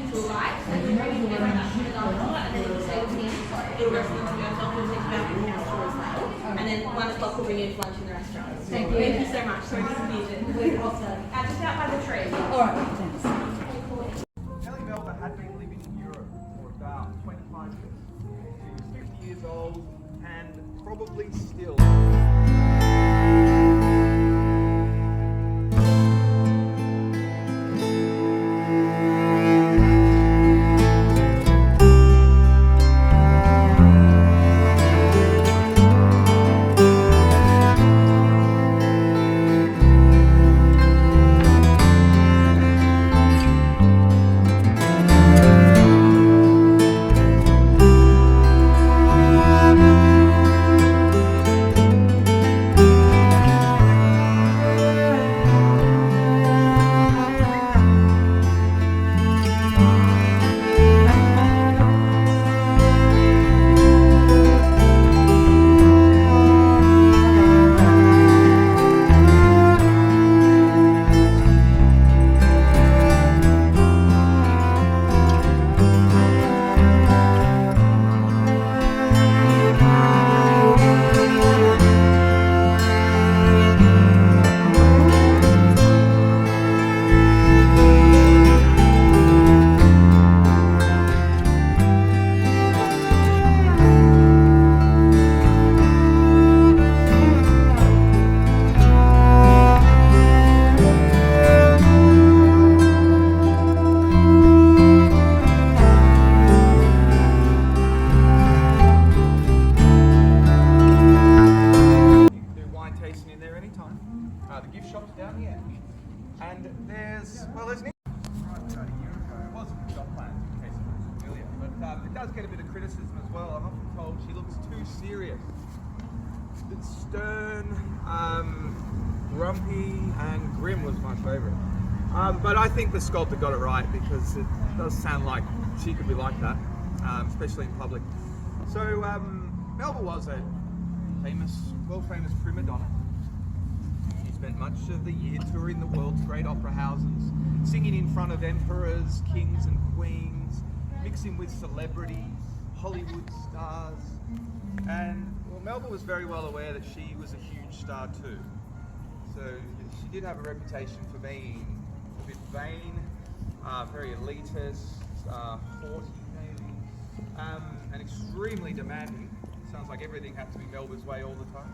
to a right, and you'll bring it down and then it'll say 10. It'll represent yourself, it'll take you out to the restaurant as well. And then 1 o'clock will bring you for lunch in the restaurant. Thank you so much. Sorry to confuse it. Just out by the tree. Alright, thanks. Nellie Melba had been living in Europe for about 25 years. She was 50 years old and probably still. The gift shop's down here, and there's an right, about a year ago. It wasn't shop plans in case it was familiar, but it does get a bit of criticism as well. I'm often told she looks too serious, a bit stern, grumpy, and grim was my favourite. But I think the sculptor got it right because it does sound like she could be like that, especially in public. So Melba was a world-famous prima donna. Spent much of the year touring the world's great opera houses, singing in front of emperors, kings and queens, mixing with celebrities, Hollywood stars. And well, Melba was very well aware that she was a huge star too. So she did have a reputation for being a bit vain, very elitist, haughty maybe, and extremely demanding. Sounds like everything had to be Melba's way all the time.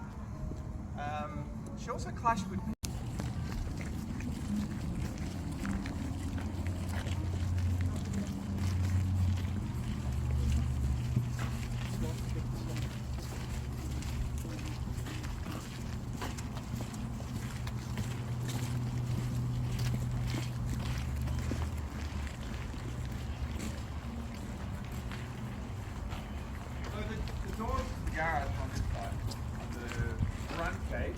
She also clashed with the doors to the yarra on this side, on the front gate.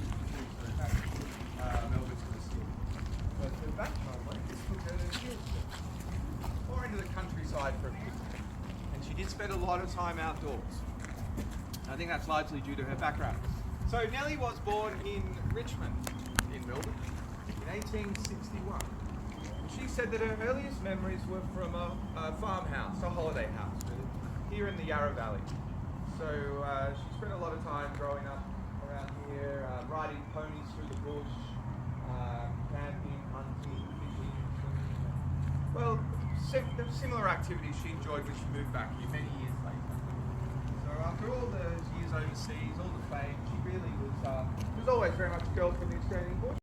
But the back driveway is took her to the or into the countryside for a picnic. And she did spend a lot of time outdoors. I think that's largely due to her background. So Nellie was born in Richmond, in Melbourne, in 1861. She said that her earliest memories were from a farmhouse, a holiday house, really, here in the Yarra Valley. So she spent a lot of time growing up around here, riding ponies through the bush, camping, hunting, fishing, swimming. Well, similar activities she enjoyed when she moved back here many years later. So after all those years overseas, all the fame, she really was always very much a girl from the Australian bush.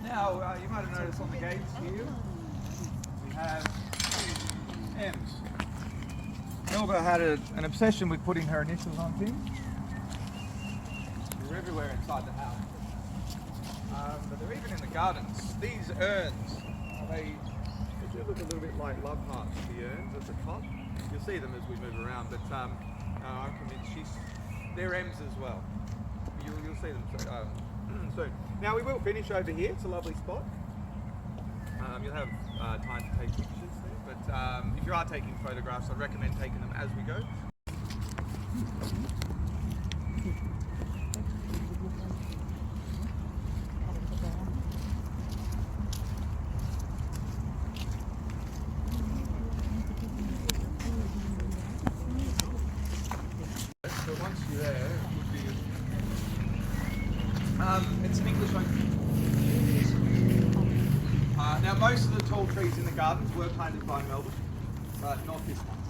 Now, you might have noticed on the gates here, we have M's. Melba had an obsession with putting her initials on things. They're everywhere inside the house. But they're even in the gardens. They do look a little bit like love hearts, the urns at the top. You'll see them as we move around, but I'm convinced they're M's as well. You'll see them soon. Now we will finish over here. It's a lovely spot. You'll have time to take pictures there, but if you are taking photographs, I'd recommend taking them as we go. So once you're there, it would be it's an English oak. Now most of the tall trees in the gardens were planted by Melba, but not this one.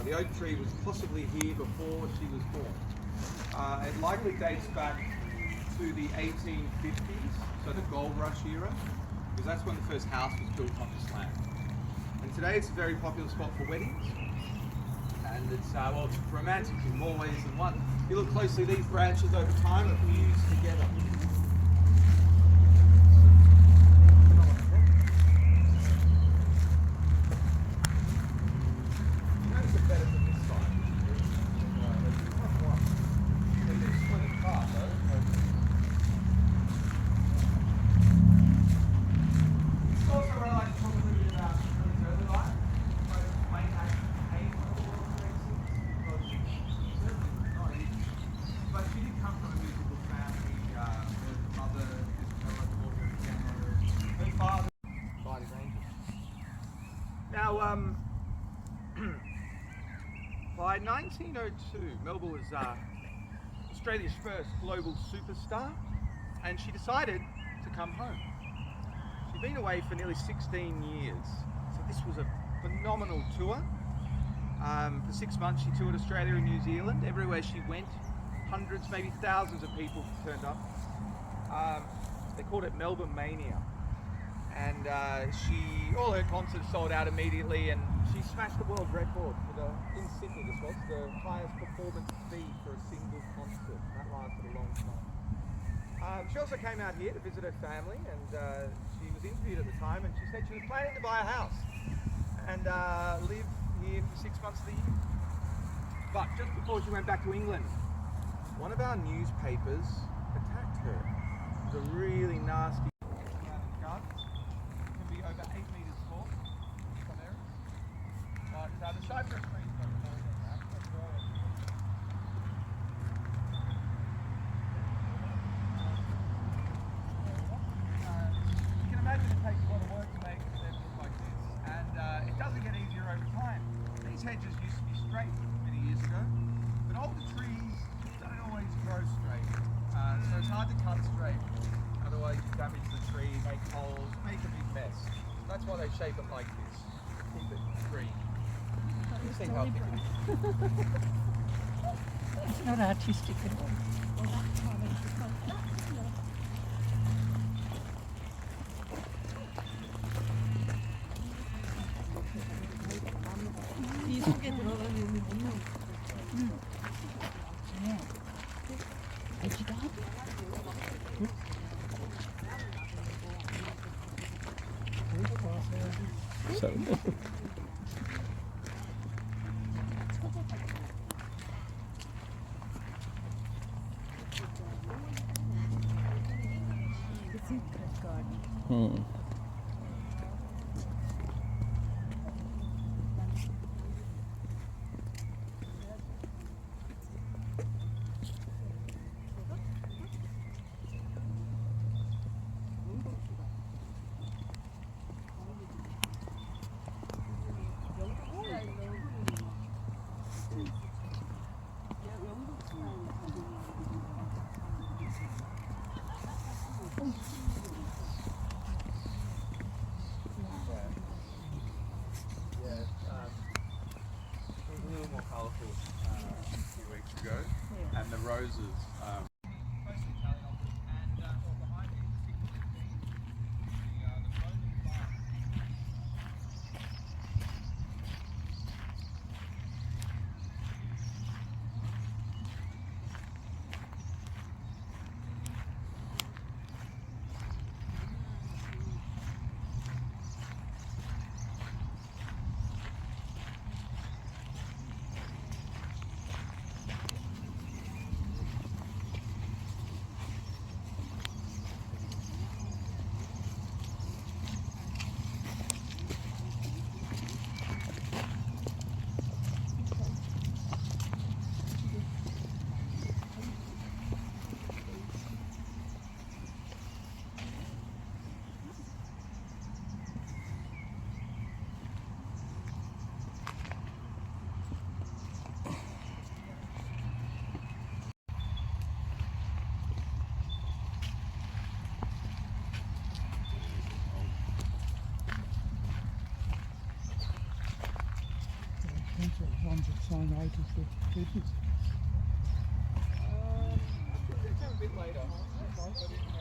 The oak tree was possibly here before she was born. It likely dates back to the 1850s, so the gold rush era, because that's when the first house was built on this land. And today it's a very popular spot for weddings. And it's it's romantic in more ways than one. If you look closely, these branches over time have fused together. Notice it better from this side. They're split apart though. It's also where I like to talk a little bit about early life. But she did come from a musical family. Her mother is a daughter and grandmother. Her father died as angel. Now, by 1902, Melba was Australia's first global superstar, and she decided to come home. She'd been away for nearly 16 years, so this was a phenomenal tour. For 6 months she toured Australia and New Zealand. Everywhere she went, hundreds, maybe thousands of people turned up. They called it Melba Mania. And all her concerts sold out immediately, and she smashed the world record for in Sydney, this was, the highest performance fee for a single concert. That lasted a long time. She also came out here to visit her family, and she was interviewed at the time, and she said she was planning to buy a house and live here for 6 months of the year. But just before she went back to England, one of our newspapers attacked her. It was a really nasty garden. It can be over 8 meters tall in some areas. But the cypress trees don't fall than that. They grow it. You can imagine it takes a lot of work to make it look like this, and it doesn't get easier over time. These hedges used to be straight many years ago, but older trees don't always grow straight, so it's hard to cut straight. Otherwise you damage the tree, make holes, make a big mess. That's why they shape it like this, to keep it green. You see how thick it is. It's not artistic at all. 이 속에 들어가면 알지도 하고. It was a little more colourful a few weeks ago, and the roses. Mostly Italian opera, and behind me, the Roman vine. saying 80 to 50. A bit later.